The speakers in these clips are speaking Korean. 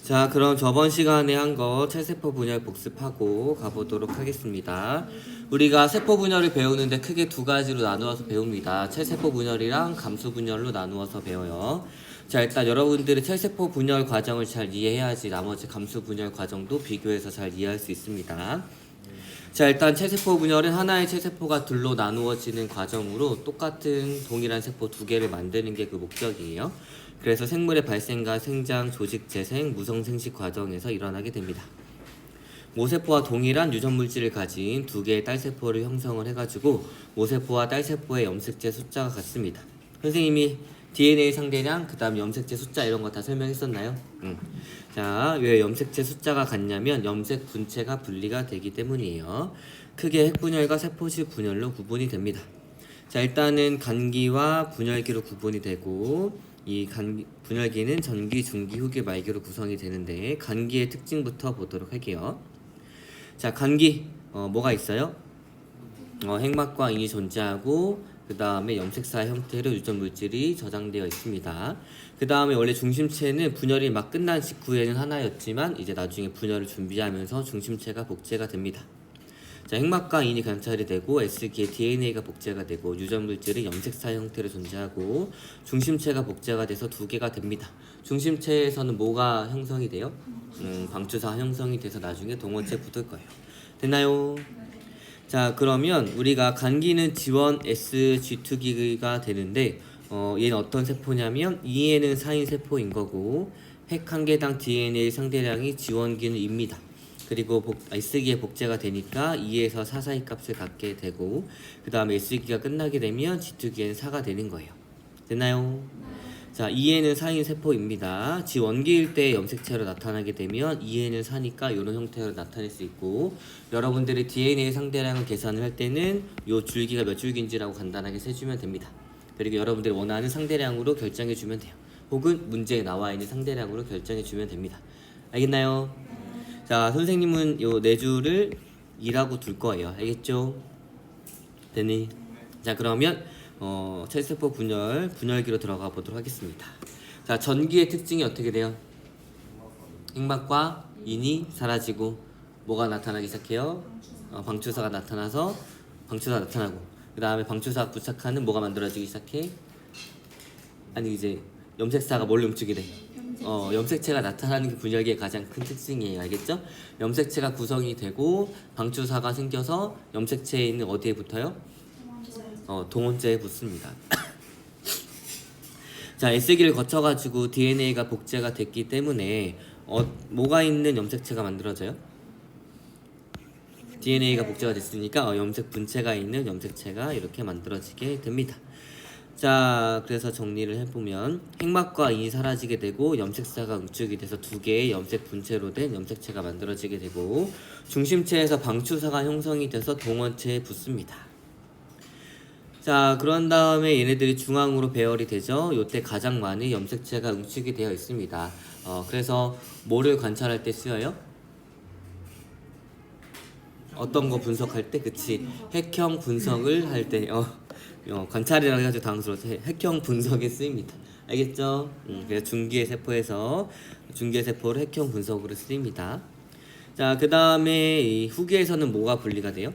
자, 그럼 저번 시간에 한 거 첼세포 분열 복습하고 가보도록 하겠습니다. 우리가 세포 분열을 배우는데 크게 두 가지로 나누어서 배웁니다. 첼세포 분열이랑 감수 분열로 나누어서 배워요. 자, 일단 여러분들이 첼세포 분열 과정을 잘 이해해야지 나머지 감수 분열 과정도 비교해서 잘 이해할 수 있습니다. 자, 일단 첼세포 분열은 하나의 첼세포가 둘로 나누어지는 과정으로 똑같은 동일한 세포 두 개를 만드는 게 그 목적이에요. 그래서 생물의 발생과 생장, 조직 재생, 무성 생식 과정에서 일어나게 됩니다. 모세포와 동일한 유전 물질을 가진 두 개의 딸세포를 형성을 해가지고 모세포와 딸세포의 염색체 숫자가 같습니다. 선생님이 DNA 상대량, 그 다음 염색체 숫자 이런 거 다 설명했었나요? 자, 왜 염색체 숫자가 같냐면 염색 분체가 분리가 되기 때문이에요. 크게 핵분열과 세포질 분열로 구분이 됩니다. 자, 일단은 간기와 분열기로 구분이 되고 이 분열기는 전기, 중기, 후기, 말기로 구성이 되는데 간기의 특징부터 보도록 할게요. 자, 간기 뭐가 있어요? 핵막과 인이 존재하고 그 다음에 염색사 형태로 유전 물질이 저장되어 있습니다. 그 다음에 원래 중심체는 분열이 막 끝난 직후에는 하나였지만 이제 나중에 분열을 준비하면서 중심체가 복제가 됩니다. 자, 핵막과 인이 관찰이 되고 S기에 DNA가 복제가 되고 유전 물질이 염색사 형태로 존재하고 중심체가 복제가 돼서 두 개가 됩니다. 중심체에서는 뭐가 형성이 돼요? 방추사 형성이 돼서 나중에 동원체 붙을 거예요. 됐나요? 자, 그러면 우리가 간기는 지원 SG2기가 되는데 얘는 어떤 세포냐면 2에는 4인 세포인 거고 핵 한 개당 DNA 상대량이 지원기는 2입니다. 그리고 S기에 복제가 되니까 2에서 4 사이 값을 갖게 되고 그 다음에 S기가 끝나게 되면 G2기에는 4가 되는 거예요. 됐나요? 자, 2에는 4인 세포입니다. 지원기일 때 염색체로 나타나게 되면 2에는 4니까 이런 형태로 나타낼 수 있고 여러분들이 DNA 상대량을 계산을 할 때는 요 줄기가 몇 줄기인지라고 간단하게 세주면 됩니다. 그리고 여러분들이 원하는 상대량으로 결정해 주면 돼요. 혹은 문제에 나와 있는 상대량으로 결정해 주면 됩니다. 알겠나요? 자, 선생님은 요 네 줄을 2라고 둘 거예요. 알겠죠? 됐니? 자, 그러면 첼세포 분열기로 들어가 보도록 하겠습니다. 자, 전기의 특징이 어떻게 돼요? 핵막과 인이 사라지고 뭐가 나타나기 시작해요? 방추사가 나타나서 방추사가 나타나고 그 다음에 방추사가 부착하는 뭐가 만들어지기 시작해? 아니 이제 염색사가 뭘 움직이게 돼? 염색체가 나타나는 게 분열기의 가장 큰 특징이에요. 알겠죠? 염색체가 구성이 되고 방추사가 생겨서 염색체에 있는 어디에 붙어요? 동원체에 붙습니다. 자, S기를 거쳐가지고 DNA가 복제가 됐기 때문에 뭐가 있는 염색체가 만들어져요? DNA가 복제가 됐으니까 염색 분체가 있는 염색체가 이렇게 만들어지게 됩니다. 자, 그래서 정리를 해보면 핵막과 인이 사라지게 되고 염색사가 응축이 돼서 두 개의 염색 분체로 된 염색체가 만들어지게 되고 중심체에서 방추사가 형성이 돼서 동원체에 붙습니다. 자, 그런 다음에 얘네들이 중앙으로 배열이 되죠. 요때 가장 많은 염색체가 응축이 되어 있습니다. 그래서 뭐를 관찰할 때 쓰여요? 어떤 거 분석할 때? 그치. 핵형 분석을 할 때 관찰이라고 해가지고 당황스러워서 핵형 분석에 쓰입니다. 알겠죠? 그래서 중기의 세포를 핵형 분석으로 쓰입니다. 자, 그 다음에 이 후기에서는 뭐가 분리가 돼요?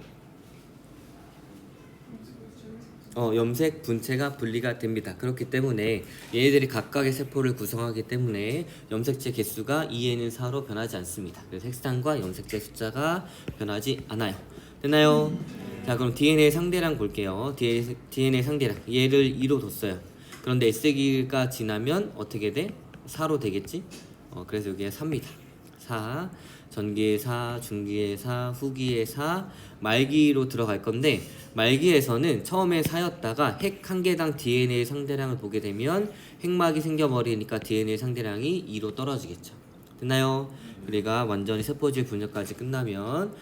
염색 분체가 분리가 됩니다. 그렇기 때문에 얘네들이 각각의 세포를 구성하기 때문에 염색체 개수가 2에는 4로 변하지 않습니다. 그래서 핵산과 염색체 숫자가 변하지 않아요. 됐나요? 자, 그럼 DNA 상대량 볼게요. DNA 상대량 얘를 2로 뒀어요. 그런데 S기가 지나면 어떻게 돼? 4로 되겠지? 그래서 여기에 4입니다. 4, 전기의 4, 중기의 4, 후기의 4, 말기로 들어갈 건데 말기에서는 처음에 4였다가 핵 한 개당 DNA 상대량을 보게 되면 핵막이 생겨버리니까 DNA 상대량이 2로 떨어지겠죠. 됐나요? 우리가 완전히 세포질 분열까지 끝나면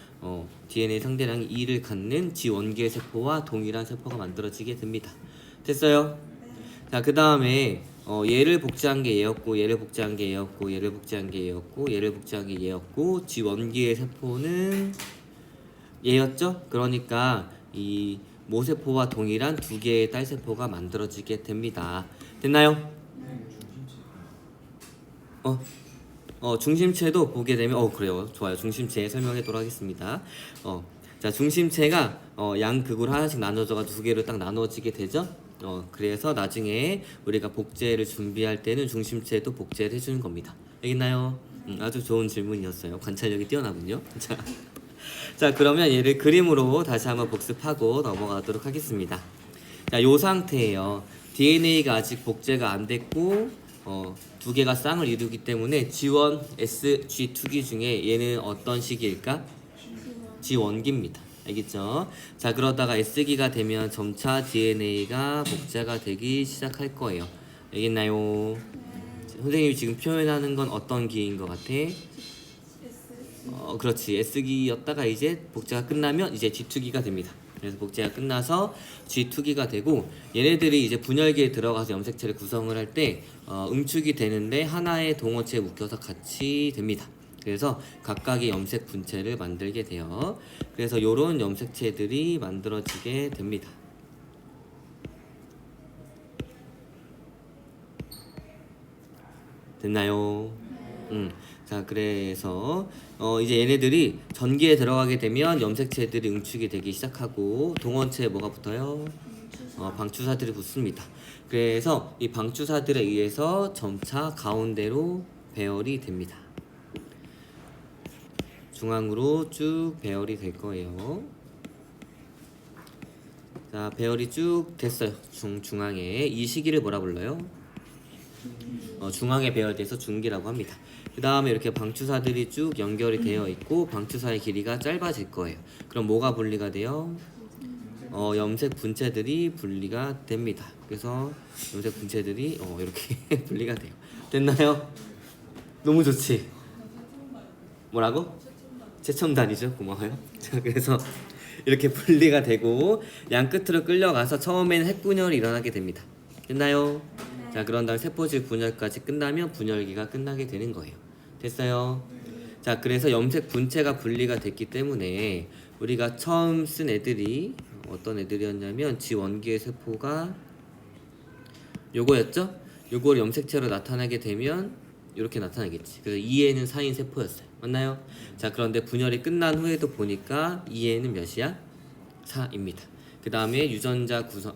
DNA 상대량이 2를 갖는 지원기의 세포와 동일한 세포가 만들어지게 됩니다. 됐어요? 자, 그 다음에 얘를 복제한 게 얘였고 얘를 복제한 게 얘였고 얘를 복제한 게 얘였고 얘를 복제한 게 얘였고 지원기의 세포는 얘였죠? 그러니까 이 모세포와 동일한 두 개의 딸세포가 만들어지게 됩니다. 됐나요? 중심체도 보게 되면 그래요. 좋아요. 중심체 설명하도록 하겠습니다. 자, 중심체가 양극으로 하나씩 나눠져가지고 두 개로 딱 나눠지게 되죠. 그래서 나중에 우리가 복제를 준비할 때는 중심체도 복제를 해주는 겁니다. 알겠나요? 아주 좋은 질문이었어요. 관찰력이 뛰어나군요. 자, 그러면 얘를 그림으로 다시 한번 복습하고 넘어가도록 하겠습니다. 자, 요 상태예요. DNA가 아직 복제가 안 됐고 두 개가 쌍을 이루기 때문에 G1, S, G2기 중에 얘는 어떤 식일까? G1기입니다. 알겠죠? 자, 그러다가 S기가 되면 점차 DNA가 복제가 되기 시작할 거예요. 알겠나요? 선생님이 지금 표현하는 건 어떤 기인 것 같아? 그렇지. S기였다가 이제 복제가 끝나면 이제 G2기가 됩니다. 그래서 복제가 끝나서 G2기가 되고 얘네들이 이제 분열기에 들어가서 염색체를 구성을 할 때 응축이 되는데 하나의 동어체에 묶여서 같이 됩니다. 그래서 각각의 염색 분체를 만들게 돼요. 그래서 요런 염색체들이 만들어지게 됩니다. 됐나요? 자, 그래서 이제 얘네들이 전기에 들어가게 되면 염색체들이 응축이 되기 시작하고 동원체에 뭐가 붙어요? 방추사들이 붙습니다. 그래서 이 방추사들에 의해서 점차 가운데로 배열이 됩니다. 중앙으로 쭉 배열이 될 거예요. 자, 배열이 쭉 됐어요. 중앙에 이 시기를 뭐라 불러요? 중앙에 배열돼서 중기라고 합니다. 그 다음에 이렇게 방추사들이 쭉 연결이 되어 있고 방추사의 길이가 짧아질 거예요. 그럼 뭐가 분리가 돼요? 염색 분체들이 분리가 됩니다. 그래서 염색 분체들이 이렇게 분리가 돼요. 됐나요? 너무 좋지? 뭐라고? 최첨단이죠. 고마워요. 자, 그래서 이렇게 분리가 되고 양 끝으로 끌려가서 처음에는 핵분열이 일어나게 됩니다. 됐나요? 자, 그런 다음 세포질 분열까지 끝나면 분열기가 끝나게 되는 거예요. 됐어요? 자, 그래서 염색 분체가 분리가 됐기 때문에 우리가 처음 쓴 애들이 어떤 애들이었냐면 G1기의 세포가 요거였죠? 요걸 염색체로 나타나게 되면 이렇게 나타나겠지. 그래서 2에는 4인 세포였어요. 맞나요? 자, 그런데 분열이 끝난 후에도 보니까 2에는 몇이야? 4입니다. 그 다음에 유전자 구성,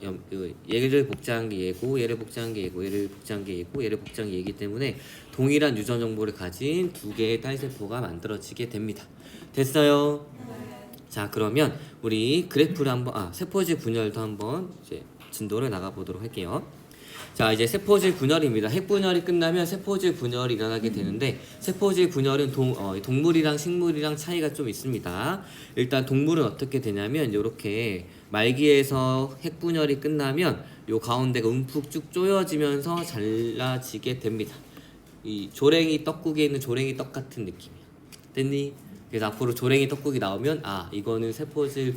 얘를 복제한 게 얘고, 얘를 복제한 게 얘고, 얘를 복제한 게 얘고, 얘를 복제한 게 얘기 때문에 동일한 유전 정보를 가진 두 개의 딸세포가 만들어지게 됩니다. 됐어요? 자, 그러면 우리 그래프를 한번, 세포질 분열도 한번 이제 진도를 나가보도록 할게요. 자, 이제 세포질 분열입니다. 핵분열이 끝나면 세포질 분열이 일어나게 되는데 세포질 분열은 동물이랑 식물이랑 차이가 좀 있습니다. 일단 동물은 어떻게 되냐면 이렇게 말기에서 핵분열이 끝나면 요 가운데가 움푹 쭉 조여지면서 잘라지게 됩니다. 이 조랭이 떡국에 있는 조랭이 떡 같은 느낌이야. 됐니? 그래서 앞으로 조랭이 떡국이 나오면 이거는 세포질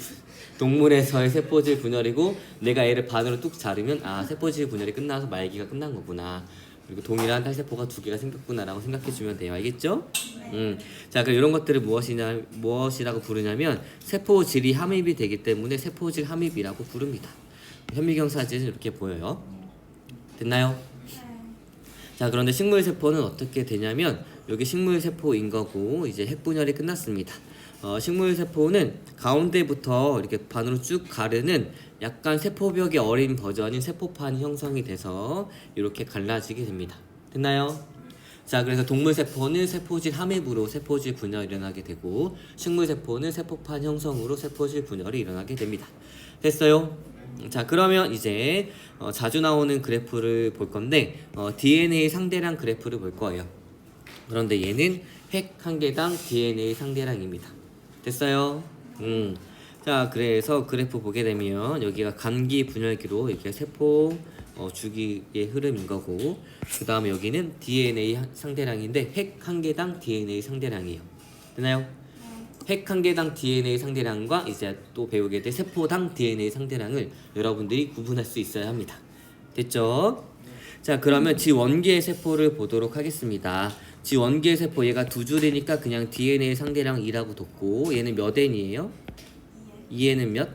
동물에서의 세포질 분열이고 내가 얘를 반으로 뚝 자르면 세포질 분열이 끝나서 말기가 끝난 거구나. 그리고 동일한 딸세포가 두 개가 생겼구나라고 생각해주면 돼요. 알겠죠? 자, 그럼 이런 것들을 무엇이라고 부르냐면 세포질이 함입이 되기 때문에 세포질 함입이라고 부릅니다. 현미경 사진은 이렇게 보여요. 됐나요? 자, 그런데 식물세포는 어떻게 되냐면 여기 식물세포인 거고 이제 핵분열이 끝났습니다. 식물세포는 가운데부터 이렇게 반으로 쭉 가르는 약간 세포벽이 어린 버전인 세포판이 형성이 돼서 이렇게 갈라지게 됩니다. 됐나요? 자, 그래서 동물세포는 세포질 함입으로 세포질 분열이 일어나게 되고 식물세포는 세포판 형성으로 세포질 분열이 일어나게 됩니다. 됐어요? 자, 그러면 이제 자주 나오는 그래프를 볼 건데 DNA 상대량 그래프를 볼 거예요. 그런데 얘는 핵 한 개당 DNA 상대량입니다. 됐어요? 자, 그래서 그래프 보게 되면 여기가 감기 분열기로 이렇게 세포 주기의 흐름인 거고 그 다음에 여기는 DNA 상대량인데 핵 한 개당 DNA 상대량이에요. 됐나요? 핵 한 개당 DNA 상대량과 이제 또 배우게 될 세포당 DNA 상대량을 여러분들이 구분할 수 있어야 합니다. 됐죠? 자, 그러면 G1기의 세포를 보도록 하겠습니다. G1기의 세포 얘가 두 줄이니까 그냥 DNA 상대량 2라고 뒀고 얘는 몇 N이에요? 2N은 몇?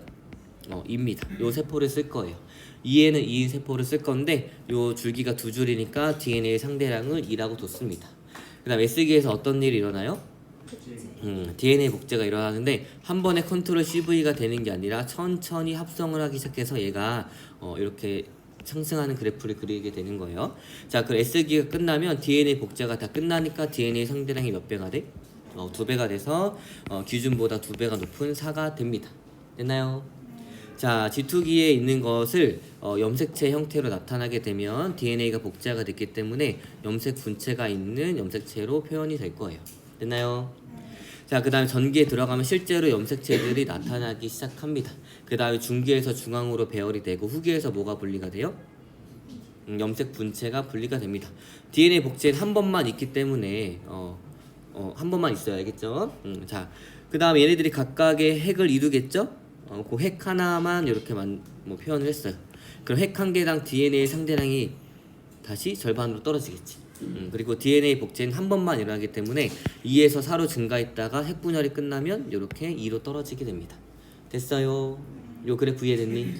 2입니다. 요 세포를 쓸 거예요. 2N은 2인 세포를 쓸 건데 요 줄기가 두 줄이니까 DNA 상대량을 2라고 뒀습니다. 그 다음 S기에서 어떤 일이 일어나요? DNA 복제가 일어나는데 한 번에 컨트롤 CV가 되는 게 아니라 천천히 합성을 하기 시작해서 얘가 이렇게 상승하는 그래프를 그리게 되는 거예요. 자, 그 S기가 끝나면 DNA 복제가 다 끝나니까 DNA 상대량이 몇 배가 돼? 2배가 돼서 기준보다 2배가 높은 4가 됩니다. 됐나요? 자, G2기에 있는 것을 염색체 형태로 나타나게 되면 DNA가 복제가 됐기 때문에 염색 분체가 있는 염색체로 표현이 될 거예요. 됐나요? 자, 그 다음에 전기에 들어가면 실제로 염색체들이 나타나기 시작합니다. 그 다음에 중기에서 중앙으로 배열이 되고 후기에서 뭐가 분리가 돼요? 염색 분체가 분리가 됩니다. DNA 복제는 한 번만 있기 때문에 한 번만 있어야 알겠죠? 자, 그 다음에 얘네들이 각각의 핵을 이루겠죠? 그 핵 하나만 이렇게만 표현을 했어요. 그럼 핵 한 개당 DNA 상대량이 다시 절반으로 떨어지겠지. 그리고 DNA 복제는 한 번만 일어나기 때문에 2에서 4로 증가했다가 핵 분열이 끝나면 이렇게 2로 떨어지게 됩니다. 됐어요? 요 그래프 이해됐니?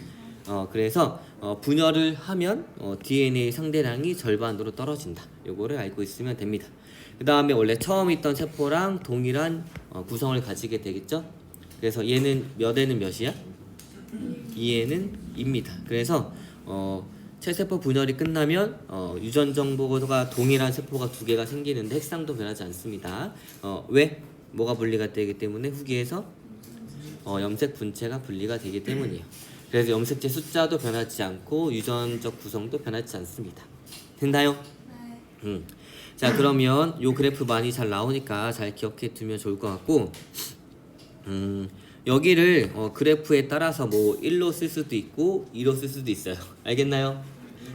그래서 분열을 하면 DNA 상대량이 절반으로 떨어진다. 요거를 알고 있으면 됩니다. 그 다음에 원래 처음 있던 세포랑 동일한 구성을 가지게 되겠죠? 그래서 얘는 몇에는 몇이야? 2에는 2입니다. 그래서 체세포 분열이 끝나면 유전 정보가 동일한 세포가 두 개가 생기는데 핵상도 변하지 않습니다. 왜? 뭐가 분리가 되기 때문에 후기에서 염색 분체가 분리가 되기 때문이에요. 그래서 염색체 숫자도 변하지 않고 유전적 구성도 변하지 않습니다. 됐나요? 네. 자, 그러면 요 그래프 많이 잘 나오니까 잘 기억해 두면 좋을 것 같고 여기를 그래프에 따라서 뭐 1로 쓸 수도 있고 2로 쓸 수도 있어요. 알겠나요?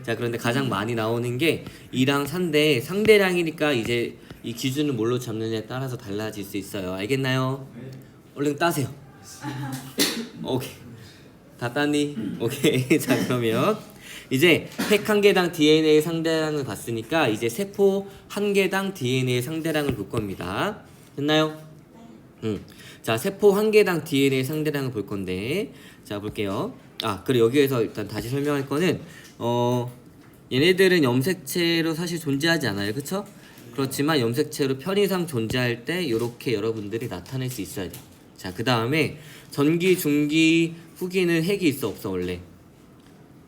자, 그런데 가장 많이 나오는 게 2랑 3인데 상대량이니까 이제 이 기준을 뭘로 잡느냐에 따라서 달라질 수 있어요. 알겠나요? 얼른 따세요. 오케이. 다 땄니? 오케이. 자, 그러면 이제 핵 한 개당 DNA 상대량을 봤으니까 이제 세포 한 개당 DNA 상대량을 볼 겁니다. 됐나요? 자, 세포 한 개당 DNA 상대량을 볼 건데, 자, 볼게요. 그리고 여기에서 일단 다시 설명할 거는 얘네들은 염색체로 사실 존재하지 않아요. 그쵸? 그렇지만 염색체로 편의상 존재할 때 이렇게 여러분들이 나타낼 수 있어야 돼요. 자, 그 다음에 전기, 중기, 후기는 핵이 있어 없어?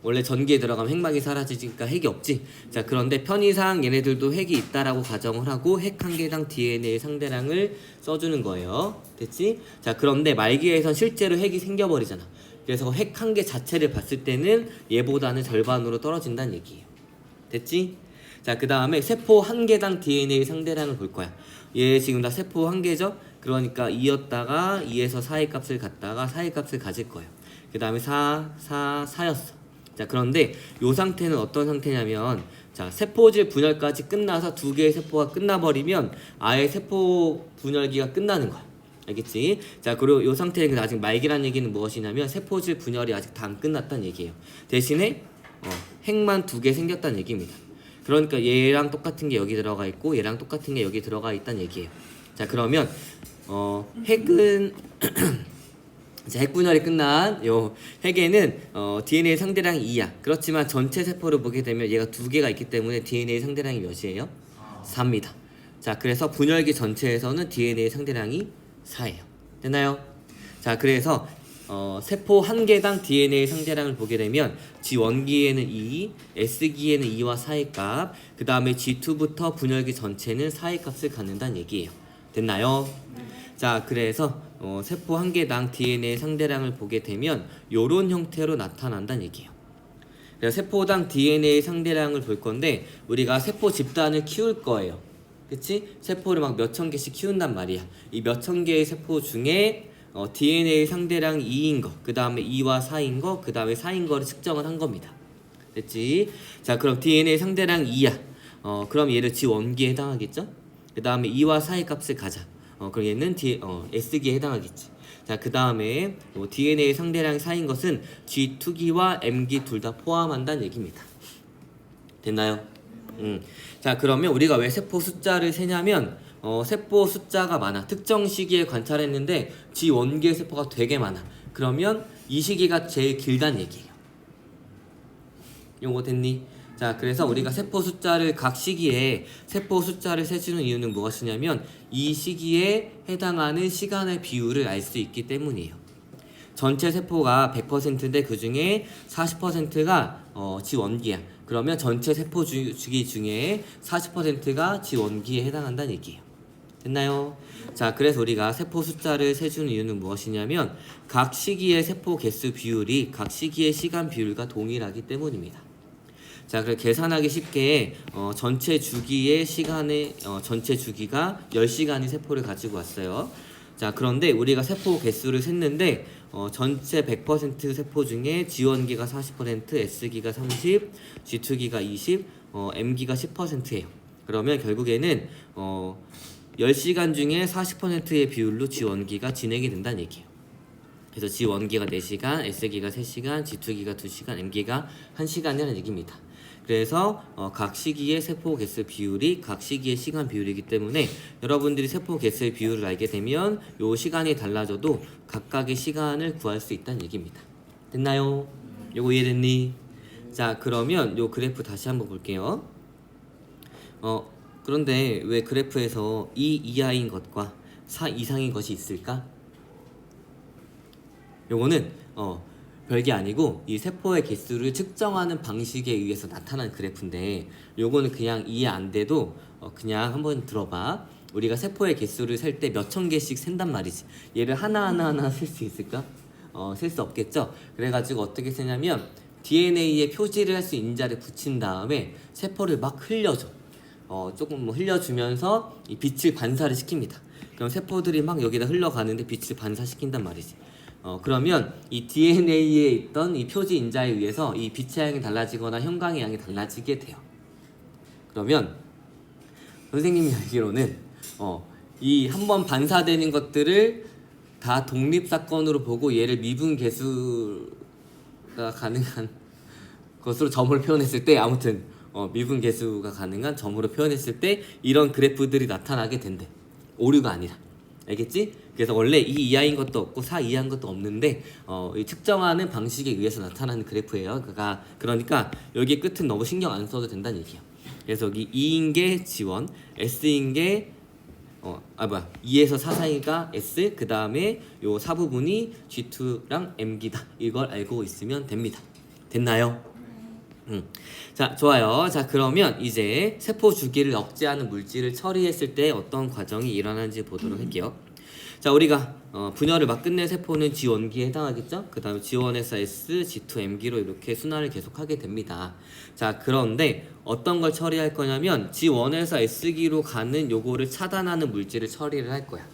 원래 전기에 들어가면 핵막이 사라지니까 핵이 없지. 자, 그런데 편의상 얘네들도 핵이 있다라고 가정을 하고 핵 한 개당 DNA 상대량을 써주는 거예요. 됐지? 자, 그런데 말기에선 실제로 핵이 생겨버리잖아. 그래서 핵 한 개 자체를 봤을 때는 얘보다는 절반으로 떨어진다는 얘기예요. 됐지? 자, 그 다음에 세포 한 개당 DNA 상대량을 볼 거야. 얘 지금 다 세포 한 개죠? 그러니까 2였다가 2에서 4의 값을 갖다가 4의 값을 가질 거예요. 그 다음에 4였어. 자, 그런데 이 상태는 어떤 상태냐면, 자, 세포질 분열까지 끝나서 두 개의 세포가 끝나버리면 아예 세포 분열기가 끝나는 거야. 알겠지? 자, 그리고 이 상태는 아직 말기란 얘기는 무엇이냐면 세포질 분열이 아직 다 안 끝났다는 얘기예요. 대신에 핵만 두 개 생겼다는 얘기입니다. 그러니까 얘랑 똑같은 게 여기 들어가 있고 얘랑 똑같은 게 여기 들어가 있다는 얘기예요. 자, 그러면 핵은 자, 핵 분열이 끝난 요 핵에는 DNA 상대량이 2야. 그렇지만 전체 세포를 보게 되면 얘가 두 개가 있기 때문에 DNA 상대량이 몇이에요? 4입니다. 자, 그래서 분열기 전체에서는 DNA 상대량이 4예요. 됐나요? 자, 그래서 세포 한 개당 DNA 상대량을 보게 되면 G1기에는 2, S기에는 2와 4의 값, 그 다음에 G2부터 분열기 전체는 4의 값을 갖는다는 얘기예요. 됐나요? 자, 그래서 세포 한 개당 DNA 상대량을 보게 되면 요런 형태로 나타난다는 얘기예요. 그래서 세포당 DNA 상대량을 볼 건데 우리가 세포 집단을 키울 거예요. 그치? 세포를 막 몇천 개씩 키운단 말이야. 이 몇천 개의 세포 중에 DNA 상대량 2인 거, 그 다음에 2와 4인 거, 그 다음에 4인 거를 측정을 한 겁니다. 됐지? 자, 그럼 DNA 상대량 2야. 그럼 얘를 G1기에 해당하겠죠? 그 다음에 2와 4의 값을 가자. 그럼 얘는 S기에 해당하겠지. 자, 그 다음에 DNA 상대량이 4인 것은 G2기와 M기 둘 다 포함한다는 얘기입니다. 됐나요? 자, 그러면 우리가 왜 세포 숫자를 세냐면 세포 숫자가 많아. 특정 시기에 관찰했는데 G1기의 세포가 되게 많아. 그러면 이 시기가 제일 길다는 얘기예요. 요거 됐니? 자, 그래서 우리가 세포 숫자를 각 시기에 세포 숫자를 세주는 이유는 무엇이냐면 이 시기에 해당하는 시간의 비율을 알 수 있기 때문이에요. 전체 세포가 100%인데 그 중에 40%가 지원기야. 그러면 전체 세포 주기 중에 40%가 지원기에 해당한다는 얘기예요. 됐나요? 자, 그래서 우리가 세포 숫자를 세주는 이유는 무엇이냐면 각 시기의 세포 개수 비율이 각 시기의 시간 비율과 동일하기 때문입니다. 자, 그래 계산하기 쉽게 전체 주기의 시간의 전체 주기가 10시간의 세포를 가지고 왔어요. 자, 그런데 우리가 세포 개수를 셌는데 전체 100% 세포 중에 지원기가 40%, S기가 30, G2기가 20, M기가 10%예요. 그러면 결국에는 10시간 중에 40%의 비율로 지원기가 진행이 된다는 얘기예요. 그래서 지원기가 4시간, S기가 3시간, G2기가 2시간, M기가 1시간이라는 얘기입니다. 그래서 각 시기의 세포 개수 비율이 각 시기의 시간 비율이기 때문에 여러분들이 세포 개수의 비율을 알게 되면 요 시간이 달라져도 각각의 시간을 구할 수 있다는 얘기입니다. 됐나요? 요거 이해됐니? 자, 그러면 요 그래프 다시 한번 볼게요. 그런데 왜 그래프에서 2 이하인 것과 4 이상인 것이 있을까? 요거는 별게 아니고 이 세포의 개수를 측정하는 방식에 의해서 나타난 그래프인데 요거는 그냥 이해 안 돼도 그냥 한번 들어봐. 우리가 세포의 개수를 셀 때 몇천 개씩 센단 말이지. 얘를 하나하나 셀 수 있을까? 셀 수 없겠죠. 그래가지고 어떻게 세냐면 DNA에 표시를 할 수 있는 자를 붙인 다음에 세포를 막 흘려줘. 조금 흘려주면서 이 빛을 반사를 시킵니다. 그럼 세포들이 막 여기다 흘러가는데 빛을 반사시킨단 말이지. 그러면 이 DNA에 있던 이 표지 인자에 의해서 이 빛의 양이 달라지거나 형광의 양이 달라지게 돼요. 그러면 선생님이 알기로는 이 한번 반사되는 것들을 다 독립사건으로 보고 얘를 미분계수가 가능한 것으로 점을 표현했을 때 아무튼 미분계수가 가능한 점으로 표현했을 때 이런 그래프들이 나타나게 된대. 오류가 아니라. 알겠지? 그래서 원래 2 이하인 것도 없고 4 이하인 것도 없는데 이 측정하는 방식에 의해서 나타나는 그래프예요. 그러니까 여기 끝은 너무 신경 안 써도 된다는 얘기예요. 그래서 여기 2인 게 지원, S인 게 2에서 4 사이가 S, 그 다음에 요 4부분이 G2랑 M기다. 이걸 알고 있으면 됩니다. 됐나요? 자, 좋아요. 자, 그러면 이제 세포 주기를 억제하는 물질을 처리했을 때 어떤 과정이 일어나는지 보도록 할게요. 자, 우리가 분열을 막 끝낸 세포는 G1기에 해당하겠죠? 그 다음에 G1에서 S, G2, M기로 이렇게 순환을 계속하게 됩니다. 자, 그런데 어떤 걸 처리할 거냐면 G1에서 S기로 가는 요거를 차단하는 물질을 처리를 할 거야.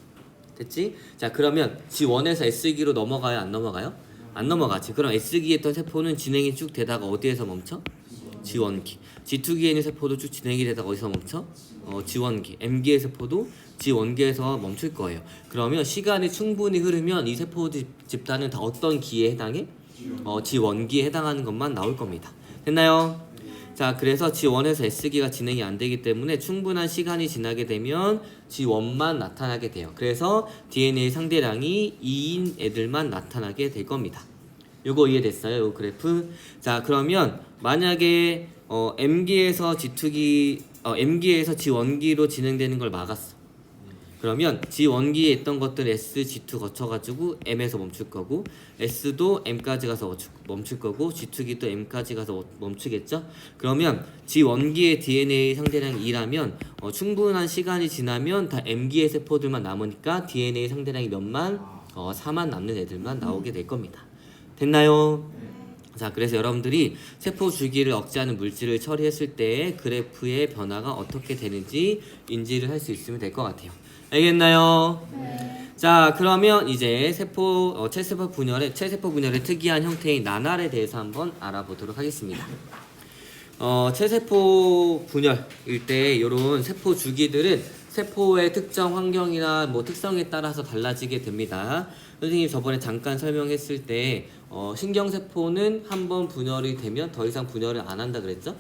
됐지? 자, 그러면 G1에서 S기로 넘어가요? 안 넘어가요? 안 넘어가지. 그럼 S기에 있던 세포는 진행이 쭉 되다가 어디에서 멈춰? G1기. G2기에 있는 세포도 쭉 진행이 되다가 어디서 멈춰? G1기. M기의 세포도 G1기에서 멈출 거예요. 그러면 시간이 충분히 흐르면 이 세포 집단은 다 어떤 기에 해당해? G1기에 해당하는 것만 나올 겁니다. 됐나요? 자, 그래서 G1에서 S기가 진행이 안 되기 때문에 충분한 시간이 지나게 되면 G1만 나타나게 돼요. 그래서 DNA 상대량이 2인 애들만 나타나게 될 겁니다. 요거 이해됐어요? 요 그래프. 자, 그러면 만약에 M기에서 M기에서 G1기로 진행되는 걸 막았어. 그러면 G1기에 있던 것들 S, G2 거쳐가지고 M에서 멈출 거고, S도 M까지 가서 멈출 거고, G2기도 M까지 가서 멈추겠죠? 그러면 G1기의 DNA 상대량이 2라면 충분한 시간이 지나면 다 M기의 세포들만 남으니까 DNA 상대량이 몇만? 4만 남는 애들만 나오게 될 겁니다. 됐나요? 자, 그래서 여러분들이 세포 주기를 억제하는 물질을 처리했을 때 그래프의 변화가 어떻게 되는지 인지를 할 수 있으면 될 것 같아요. 알겠나요? 네. 자, 그러면 이제 체세포 분열의 특이한 형태인 나날에 대해서 한번 알아보도록 하겠습니다. 체세포 분열일 때 이런 세포 주기들은 세포의 특정 환경이나 특성에 따라서 달라지게 됩니다. 선생님이 저번에 잠깐 설명했을 때 신경세포는 한번 분열이 되면 더 이상 분열을 안 한다 그랬죠?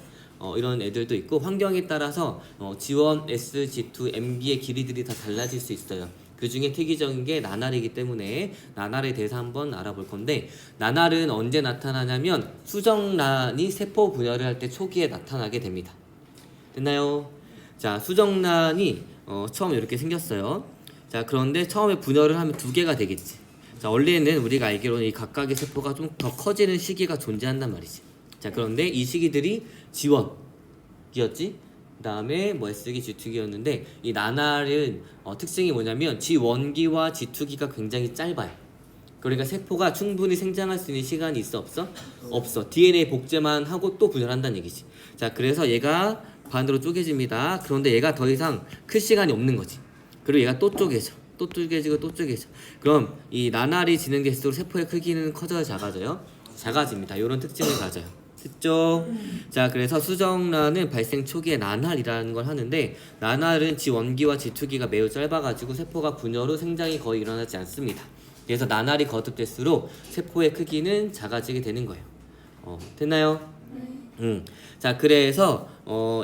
이런 애들도 있고 환경에 따라서 G1, S, G2, M기의 길이들이 다 달라질 수 있어요. 그 중에 특이적인 게 나날이기 때문에 나날에 대해서 한번 알아볼 건데, 나날은 언제 나타나냐면 수정란이 세포 분열을 할 때 초기에 나타나게 됩니다. 됐나요? 자, 수정란이 처음 이렇게 생겼어요. 자, 그런데 처음에 분열을 하면 두 개가 되겠지. 자, 원래는 우리가 알기로는 이 각각의 세포가 좀 더 커지는 시기가 존재한단 말이지. 자, 그런데 이 시기들이 G1이었지. 그 다음에 뭐 S기, G2기였는데, 이 나날은 특징이 뭐냐면 G1기와 G2기가 굉장히 짧아요. 그러니까 세포가 충분히 생장할 수 있는 시간이 있어, 없어? 없어. DNA 복제만 하고 또 분열한다는 얘기지. 자, 그래서 얘가 반으로 쪼개집니다. 그런데 얘가 더 이상 클 시간이 없는 거지. 그리고 얘가 또 쪼개져. 또 쪼개지고 또 쪼개져. 그럼 이 나날이 진행될수록 세포의 크기는 커져요, 작아져요? 작아집니다. 이런 특징을 가져요. 됐죠? 자, 그래서 수정란은 발생 초기에 나날이라는 걸 하는데, 나날은 G1기와 G2기가 매우 짧아가지고 세포가 분열 후 생장이 거의 일어나지 않습니다. 그래서 나날이 거듭될수록 세포의 크기는 작아지게 되는 거예요. 됐나요? 자, 그래서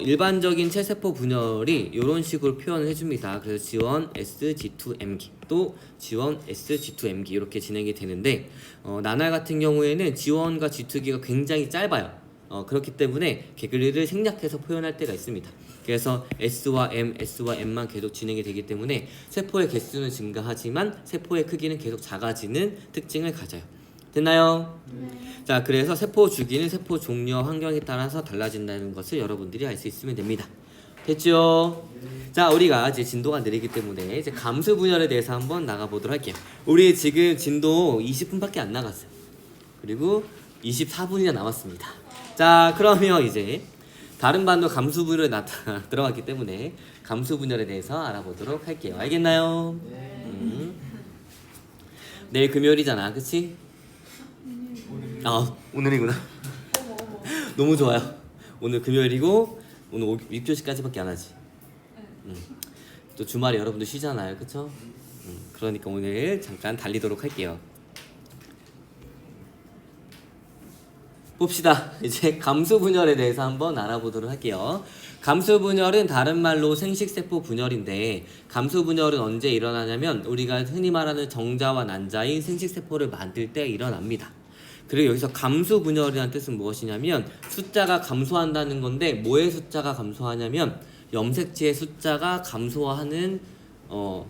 일반적인 체세포 분열이 이런 식으로 표현을 해줍니다. 그래서 G1, S, G2, M기 또 G1, S, G2, M기 이렇게 진행이 되는데, 나날 같은 경우에는 G1과 G2기가 굉장히 짧아요. 그렇기 때문에 개그리를 생략해서 표현할 때가 있습니다. 그래서 S와 M, S와 M만 계속 진행이 되기 때문에 세포의 개수는 증가하지만 세포의 크기는 계속 작아지는 특징을 가져요. 됐나요? 네. 자, 그래서 세포 주기는 세포 종류와 환경에 따라서 달라진다는 것을 여러분들이 알 수 있으면 됩니다. 됐죠? 네. 자, 우리가 이제 진도가 느리기 때문에 이제 감수 분열에 대해서 한번 나가보도록 할게요. 우리 지금 진도 20분밖에 안 나갔어요. 그리고 24분이나 남았습니다. 자, 그러면 이제 다른 반도 감수 분열에 들어갔기 때문에 감수 분열에 대해서 알아보도록 할게요. 알겠나요? 네. 내일 금요일이잖아, 그치? 오늘이구나. 너무 좋아요. 오늘 금요일이고 오늘 6교시까지밖에 안 하지. 또 주말에 여러분들 쉬잖아요, 그쵸? 그러니까 오늘 잠깐 달리도록 할게요. 봅시다. 이제 감수분열에 대해서 한번 알아보도록 할게요. 감수분열은 다른 말로 생식세포 분열인데, 감수분열은 언제 일어나냐면 우리가 흔히 말하는 정자와 난자인 생식세포를 만들 때 일어납니다. 그리고 여기서 감수분열이라는 뜻은 무엇이냐면 숫자가 감소한다는 건데, 뭐의 숫자가 감소하냐면 염색체의 숫자가 감소하는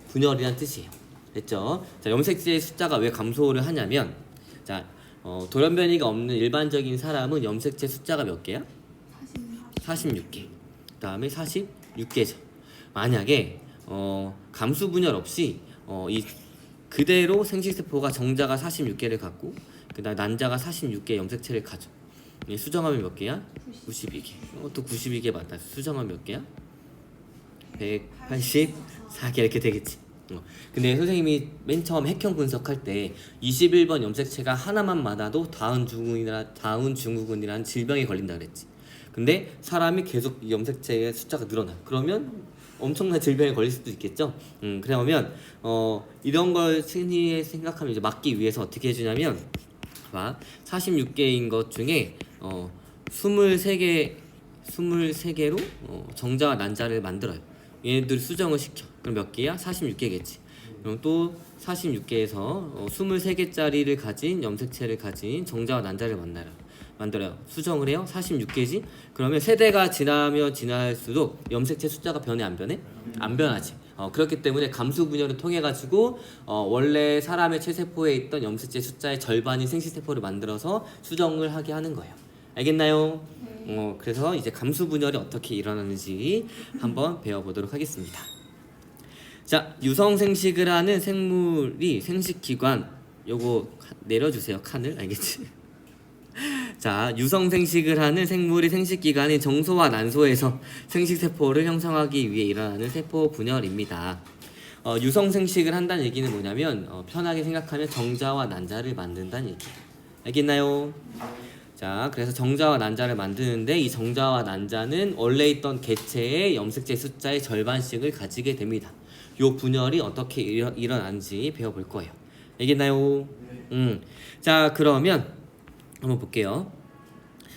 분열이라는 뜻이에요. 됐죠? 자, 염색체의 숫자가 왜 감소를 하냐면, 자, 돌연변이가 없는 일반적인 사람은 염색체 숫자가 몇 개야? 46개. 그 다음에 46개죠. 만약에 감수분열 없이 그대로 생식세포가 정자가 46개를 갖고 그 다음 난자가 46개 염색체를 가져. 수정하면 몇 개야? 92개. 또 92개 맞다. 수정하면 몇 개야? 184개 이렇게 되겠지. 근데 선생님이 맨 처음 핵형 분석할 때 21번 염색체가 하나만 많아도 다운 증후군이라는 질병에 걸린다 그랬지. 근데 사람이 계속 염색체의 숫자가 늘어나. 그러면 엄청난 질병에 걸릴 수도 있겠죠. 그러면 이런 걸 흔히 생각하면 이제 막기 위해서 어떻게 해주냐면, 봐, 46개인 것 중에 23개로 정자와 난자를 만들어요. 얘네들 수정을 시켜. 그럼 몇 개야? 46개겠지. 그럼 또 46개에서 23개짜리를 가진 염색체를 가진 정자와 난자를 만들어요. 수정을 해요. 46개지? 그러면 세대가 지나면 지날수록 염색체 숫자가 변해, 안 변해? 안 변하지. 그렇기 때문에 감수분열을 통해 가지고 원래 사람의 체세포에 있던 염색체 숫자의 절반인 생식세포를 만들어서 수정을 하게 하는 거예요. 알겠나요? 그래서 이제 감수분열이 어떻게 일어나는지 한번 배워보도록 하겠습니다. 자, 유성생식을 하는 생물이 생식기관, 요거 내려주세요, 칸을. 알겠지? 자, 유성생식을 하는 생물이 생식기관인 정소와 난소에서 생식세포를 형성하기 위해 일어나는 세포분열입니다. 유성생식을 한다는 얘기는 뭐냐면 편하게 생각하면 정자와 난자를 만든다는 얘기예요. 알겠나요? 자, 그래서 정자와 난자를 만드는데 이 정자와 난자는 원래 있던 개체의 염색체 숫자의 절반씩을 가지게 됩니다. 요 분열이 어떻게 일어나는지 배워볼 거예요. 알겠나요? 자, 그러면 한번 볼게요.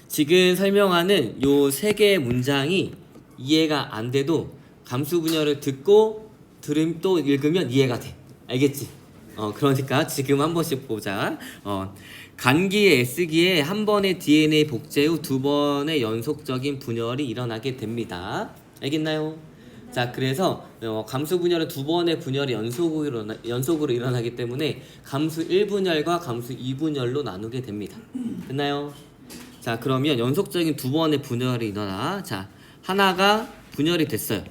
지금 설명하는 요 세 개의 문장이 이해가 안 돼도 감수분열을 듣고 또 읽으면 이해가 돼. 알겠지? 그러니까 지금 한 번씩 보자. 간기의 S기에 한 번의 DNA 복제 후 두 번의 연속적인 분열이 일어나게 됩니다. 알겠나요? 자, 그래서 감수 분열은 두 번의 분열이 연속으로 일어나기 때문에 감수 1분열과 감수 2분열로 나누게 됩니다. 됐나요? 자, 그러면 연속적인 두 번의 분열이 일어나. 자, 하나가 분열이 됐어요.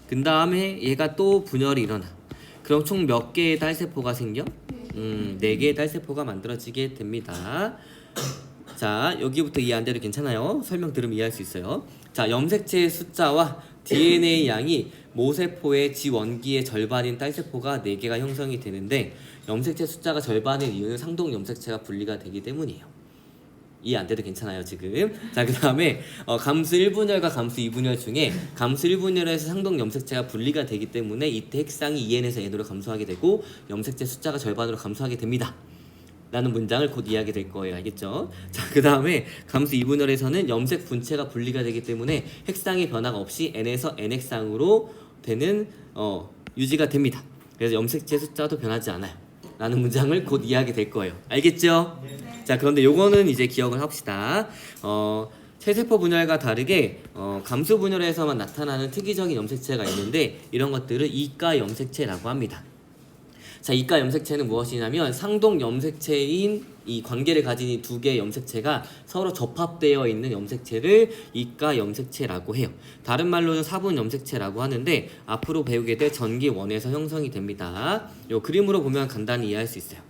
그 다음에 얘가 또 분열이 일어나. 그럼 총 몇 개의 딸세포가 생겨? 4개의 딸세포가 만들어지게 됩니다. 자, 여기부터 이해 안 돼도 괜찮아요. 설명 들으면 이해할 수 있어요. 자, 염색체의 숫자와 DNA 양이 모세포의 지원기의 절반인 딸세포가 4개가 형성이 되는데, 염색체 숫자가 절반인 이유는 상동 염색체가 분리가 되기 때문이에요. 이해 안 돼도 괜찮아요 지금. 자, 그 다음에 감수 1분열과 감수 2분열 중에 감수 1분열에서 상동 염색체가 분리가 되기 때문에 이때 핵상이 2n에서 n으로 감소하게 되고 염색체 숫자가 절반으로 감소하게 됩니다 라는 문장을 곧 이해하게 될 거예요. 알겠죠? 자, 그 다음에 감수 2분열에서는 염색 분체가 분리가 되기 때문에 핵상의 변화가 없이 n에서 n핵상으로 되는 유지가 됩니다. 그래서 염색체 숫자도 변하지 않아요 라는 문장을 곧 이해하게 될 거예요. 알겠죠? 네. 자, 그런데 요거는 이제 기억을 합시다. 체세포 분열과 다르게 감수 분열에서만 나타나는 특이적인 염색체가 있는데, 이런 것들을 이가 염색체라고 합니다. 자, 이가 염색체는 무엇이냐면 상동 염색체인 이 관계를 가진 이 두 개의 염색체가 서로 접합되어 있는 염색체를 이가 염색체라고 해요. 다른 말로는 사분 염색체라고 하는데, 앞으로 배우게 될 전기 원에서 형성이 됩니다. 요 그림으로 보면 간단히 이해할 수 있어요.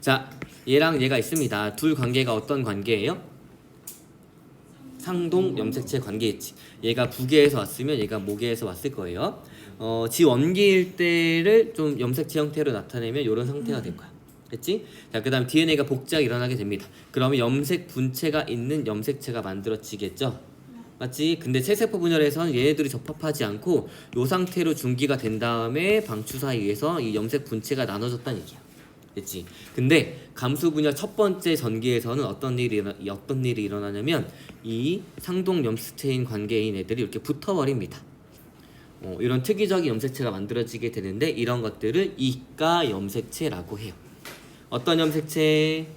자, 얘랑 얘가 있습니다. 둘 관계가 어떤 관계예요? 상동 염색체 관계겠지. 얘가 부계에서 왔으면 얘가 모계에서 왔을 거예요. 지원기일 때를 좀 염색체 형태로 나타내면 이런 상태가 될 거야. 됐지? 자, 그 다음 DNA가 복제가 일어나게 됩니다. 그러면 염색 분체가 있는 염색체가 만들어지겠죠? 맞지? 근데 체세포 분열에서는 얘네들이 접합하지 않고 이 상태로 중기가 된 다음에 방추사에 의해서 이 염색 분체가 나눠졌다는 얘기야. 됐지? 근데 감수 분열 첫 번째 전기에서는 어떤 일이 일어나냐면 이 상동 염색체인 관계인 애들이 이렇게 붙어버립니다. 이런 특이적인 염색체가 만들어지게 되는데, 이런 것들을 이가 염색체라고 해요. 어떤 염색체?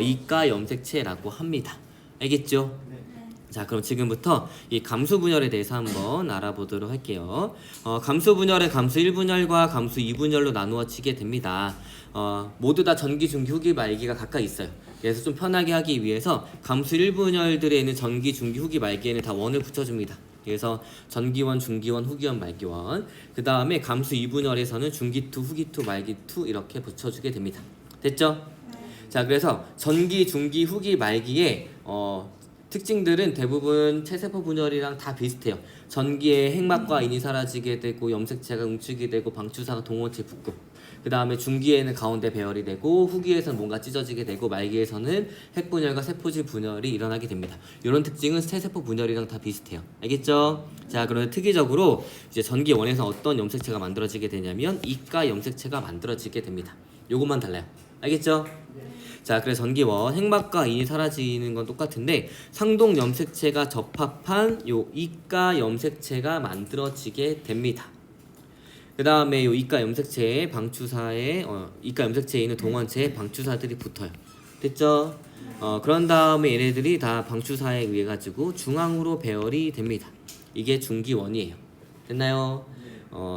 이가 염색체라고 합니다. 알겠죠? 네. 자, 그럼 지금부터 이 감수 분열에 대해서 한번 알아보도록 할게요. 감수 분열은 감수 1분열과 감수 2분열로 나누어지게 됩니다. 모두 다 전기, 중기, 후기, 말기가 각각 있어요. 그래서 좀 편하게 하기 위해서 감수 1분열들에 있는 전기, 중기, 후기, 말기에는 다 원을 붙여줍니다. 그래서 전기원, 중기원, 후기원, 말기원. 그 다음에 감수 2분열에서는 중기투, 후기투, 말기투 이렇게 붙여주게 됩니다. 됐죠? 네. 자, 그래서 전기, 중기, 후기, 말기의 특징들은 대부분 체세포 분열이랑 다 비슷해요. 전기의 핵막과 인이 사라지게 되고, 염색체가 응축이 되고, 방추사가 동원체 붙고, 그 다음에 중기에는 가운데 배열이 되고, 후기에서는 뭔가 찢어지게 되고, 말기에서는 핵분열과 세포질 분열이 일어나게 됩니다. 이런 특징은 체세포 분열이랑 다 비슷해요. 알겠죠? 자, 그런데 특이적으로 이제 전기원에서 어떤 염색체가 만들어지게 되냐면 이가 염색체가 만들어지게 됩니다. 요것만 달라요. 알겠죠? 자, 그래서 전기원 핵막과 인이 사라지는 건 똑같은데, 상동 염색체가 접합한 요 이가 염색체가 만들어지게 됩니다. 그 다음에 요 이가 염색체에 방추사에 이가 염색체에 있는 동원체에 방추사들이 붙어요. 됐죠? 그런 다음에 얘네들이 다 방추사에 의해 가지고 중앙으로 배열이 됩니다. 이게 중기원이에요. 됐나요?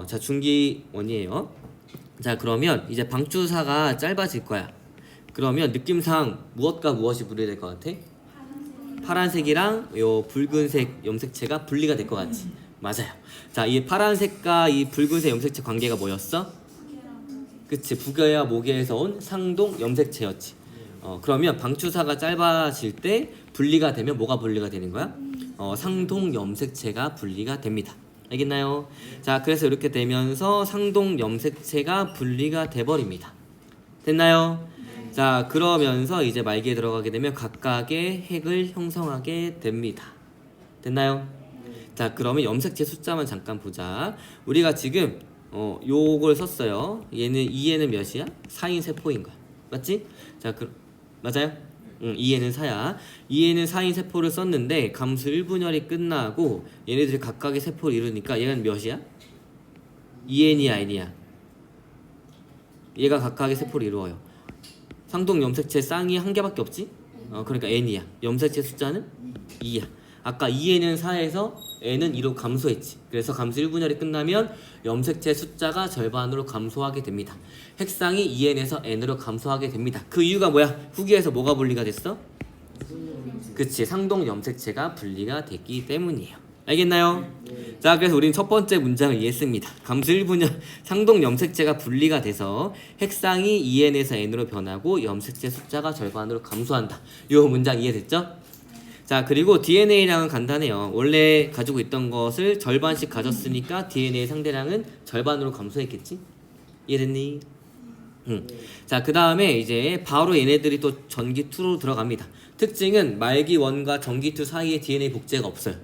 자, 중기원이에요. 자, 그러면 이제 방추사가 짧아질 거야. 그러면 느낌상 무엇과 무엇이 분리될 것 같아? 파란색이랑 요 붉은색 염색체가 분리가 될 것 같지? 맞아요. 자, 이 파란색과 이 붉은색 염색체 관계가 뭐였어? 그치, 부계와 모계에서 온 상동 염색체였지. 그러면 방추사가 짧아질 때 분리가 되면 뭐가 분리가 되는 거야? 상동 염색체가 분리가 됩니다. 알겠나요? 자, 그래서 이렇게 되면서 상동 염색체가 분리가 돼버립니다. 됐나요? 자, 그러면서 이제 말기에 들어가게 되면 각각의 핵을 형성하게 됩니다. 됐나요? 자, 그러면 염색체 숫자만 잠깐 보자. 우리가 지금 요걸 썼어요. 얘는 2에는 몇이야? 4인 세포인 거야. 맞지? 자, 맞아요? 2에는 4야. 2에는 4인 세포를 썼는데 감수 1분열이 끝나고 얘네들이 각각의 세포를 이루니까 얘는 몇이야? 2n이야 n이야? 얘가 각각의 세포를 이루어요. 상동 염색체 쌍이 한 개밖에 없지? 그러니까 n이야. 염색체 숫자는 2야. 아까 2n은 4에서 n은 2로 감소했지. 그래서 감소 1분열이 끝나면 염색체 숫자가 절반으로 감소하게 됩니다. 핵상이 2n에서 n으로 감소하게 됩니다. 그 이유가 뭐야? 후기에서 뭐가 분리가 됐어? 그치, 상동 염색체가 분리가 됐기 때문이에요. 알겠나요? 자, 그래서 우리는 첫 번째 문장을 이해했습니다. 감수 1분열 상동 염색체가 분리가 돼서 핵상이 2n에서 n으로 변하고 염색체 숫자가 절반으로 감소한다. 이 문장 이해됐죠? 자, 그리고 DNA량은 간단해요. 원래 가지고 있던 것을 절반씩 가졌으니까 DNA 상대량은 절반으로 감소했겠지? 이해됐니? 자, 그 다음에 이제 바로 얘네들이 또 전기 2로 들어갑니다. 특징은 말기 1과 전기 2 사이에 DNA 복제가 없어요.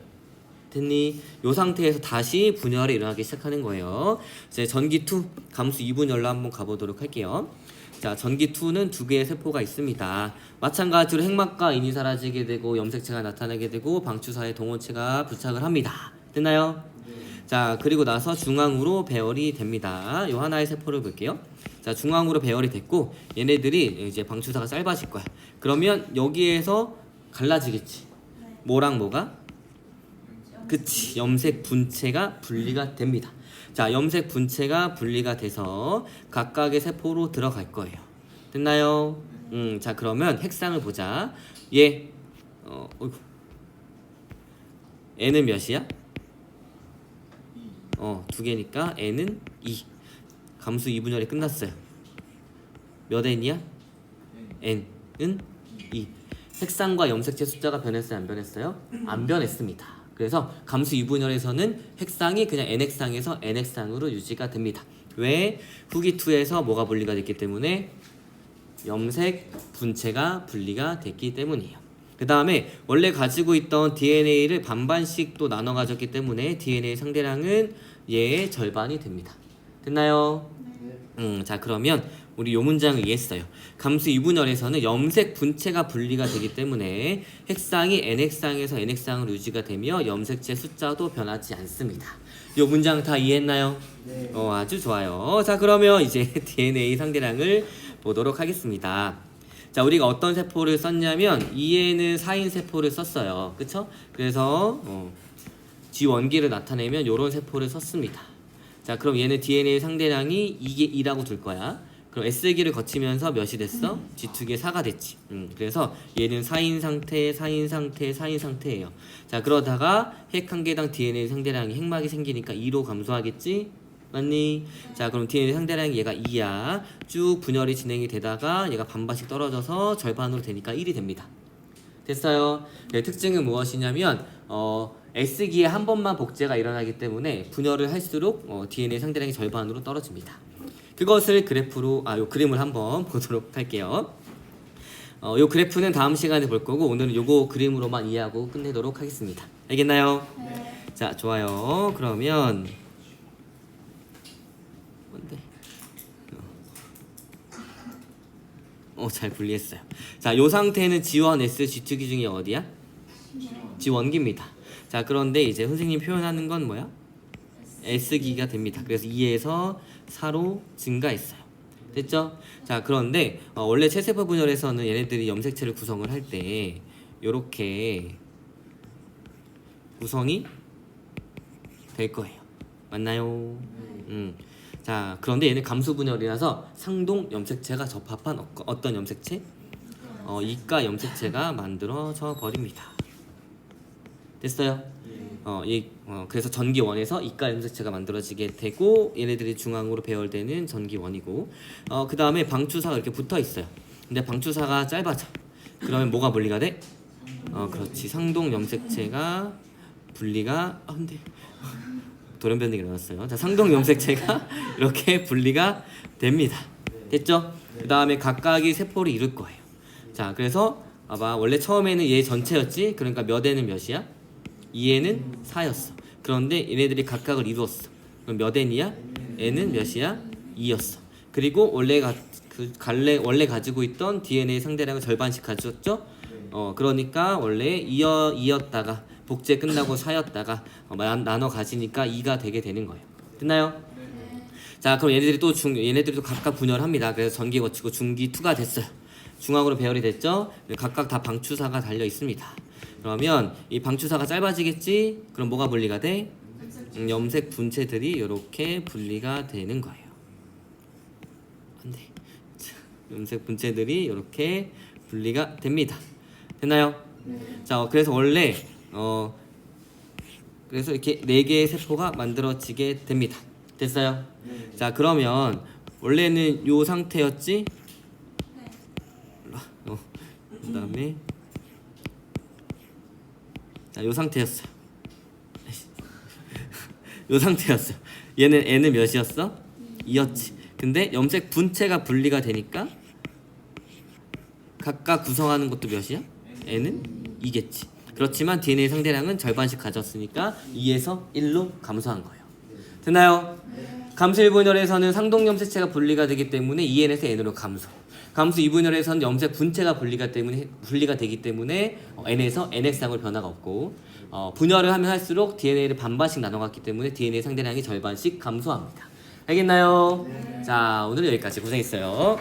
됐니? 이 상태에서 다시 분열이 일어나기 시작하는 거예요. 이제 전기 2 감수 2분열로 한번 가보도록 할게요. 자, 전기 2는 두 개의 세포가 있습니다. 마찬가지로 핵막과 인이 사라지게 되고 염색체가 나타나게 되고 방추사에 동원체가 부착을 합니다. 됐나요? 자, 그리고 나서 중앙으로 배열이 됩니다. 요 하나의 세포를 볼게요. 자, 중앙으로 배열이 됐고 얘네들이 이제 방추사가 짧아질 거야. 그러면 여기에서 갈라지겠지. 뭐랑 뭐가? 그치, 염색 분체가 분리가 됩니다. 자, 염색 분체가 분리가 돼서 각각의 세포로 들어갈 거예요. 됐나요? 자, 그러면 핵상을 보자. 얘 n은 몇이야? 두 개니까 n은 2. 감수 2분열이 끝났어요. 몇 n이야? n은 2. 핵상과 염색체 숫자가 변했어요? 안 변했어요? 안 변했습니다. 그래서 감수 2분열에서는 핵상이 그냥 n핵상에서 n핵상으로 유지가 됩니다. 왜? 후기 2에서 뭐가 분리가 됐기 때문에 염색 분체가 분리가 됐기 때문이에요. 그 다음에 원래 가지고 있던 DNA를 반반씩 또 나눠 가졌기 때문에 DNA 상대량은 얘의 절반이 됩니다. 됐나요? 자, 그러면 우리 요 문장을 이해했어요. 감수 2분열에서는 염색 분체가 분리가 되기 때문에 핵상이 n핵상에서 n핵상으로 유지가 되며 염색체 숫자도 변하지 않습니다. 요 문장 다 이해했나요? 네. 아주 좋아요. 자, 그러면 이제 DNA 상대량을 보도록 하겠습니다. 자, 우리가 어떤 세포를 썼냐면 2에는 4인 세포를 썼어요. 그쵸? 그래서 G1기를 나타내면 요런 세포를 썼습니다. 자, 그럼 얘는 DNA 상대량이 2라고 둘 거야. 그럼 S기를 거치면서 몇이 됐어? G2개 4가 됐지. 그래서 얘는 4인 상태, 4인 상태, 4인 상태예요. 자, 그러다가 핵 한 개당 DNA 상대량이 핵막이 생기니까 2로 감소하겠지? 맞니? 자, 그럼 DNA 상대량이 얘가 2야. 쭉 분열이 진행이 되다가 얘가 반반씩 떨어져서 절반으로 되니까 1이 됩니다. 됐어요? 네, 특징은 무엇이냐면 S기에 한 번만 복제가 일어나기 때문에 분열을 할수록 DNA 상대량이 절반으로 떨어집니다. 그것을 그래프로 요 그림을 한번 보도록 할게요. 요 그래프는 다음 시간에 볼 거고 오늘은 요거 그림으로만 이해하고 끝내도록 하겠습니다. 알겠나요? 네. 자, 좋아요. 그러면 뭔데? 잘 분리했어요. 자, 요 상태는 G1, S, G2기 중에 어디야? G1기입니다. 자, 그런데 이제 선생님 표현하는 건 뭐야? S기가 됩니다. 그래서 2에서 4로 증가했어요. 됐죠? 자, 그런데 원래 체세포 분열에서는 얘네들이 염색체를 구성을 할 때 요렇게 구성이 될 거예요. 맞나요? 자, 그런데 얘는 감수 분열이라서 상동 염색체가 접합한 어떤 염색체? 이가 염색체가 만들어져 버립니다. 됐어요? 그래서 전기 1에서 이가 염색체가 만들어지게 되고 얘네들이 중앙으로 배열되는 전기 1이고 그 다음에 방추사가 이렇게 붙어 있어요. 근데 방추사가 짧아져. 그러면 뭐가 분리가 돼? 그렇지. 상동 염색체가 분리가 근데 돌연변이가 일어났어요. 자, 상동 염색체가 이렇게 분리가 됩니다. 됐죠? 그 다음에 각각이 세포를 이룰 거예요. 자, 그래서 봐봐. 원래 처음에는 얘 전체였지? 그러니까 몇 N은 몇이야? 2N은 4였어. 그런데 얘네들이 각각을 이루었어. 그럼 몇 N이야? N은 몇이야? 2였어. 그리고 원래 가지고 있던 DNA 상대량을 절반씩 가졌죠? 그러니까 원래 2였다가 복제 끝나고 4였다가 나눠 가지니까 2가 되게 되는 거예요. 됐나요? 자, 그럼 얘네들이 또 각각 분열을 합니다. 그래서 전기 거치고 중기 2가 됐어요. 중앙으로 배열이 됐죠? 각각 다 방추사가 달려 있습니다. 그러면 이 방추사가 짧아지겠지? 그럼 뭐가 분리가 돼? 염색 분체들이 이렇게 분리가 되는 거예요. 안 돼. 자, 염색 분체들이 이렇게 분리가 됩니다. 됐나요? 자, 그래서 원래 그래서 이렇게 4개의 세포가 만들어지게 됩니다. 됐어요? 자, 그러면 원래는 요 상태였지? 그다음에 자, 요 상태였어요. 요 상태였어요. 얘는 n은 몇이었어? 2였지. 근데 염색 분체가 분리가 되니까 각각 구성하는 것도 몇이야? n은 2겠지. 그렇지만 DNA 상대량은 절반씩 가졌으니까 2에서 1로 감소한 거예요. 됐나요? 감수 1분열에서는 상동 염색체가 분리가 되기 때문에 2n에서 n으로 감소. 감수 2분열에서는 염색 분체가 분리가 되기 때문에 n에서 nx상으로 변화가 없고 분열을 하면 할수록 DNA를 반반씩 나눠갔기 때문에 DNA 상대량이 절반씩 감소합니다. 알겠나요? 자, 오늘은 여기까지. 고생했어요.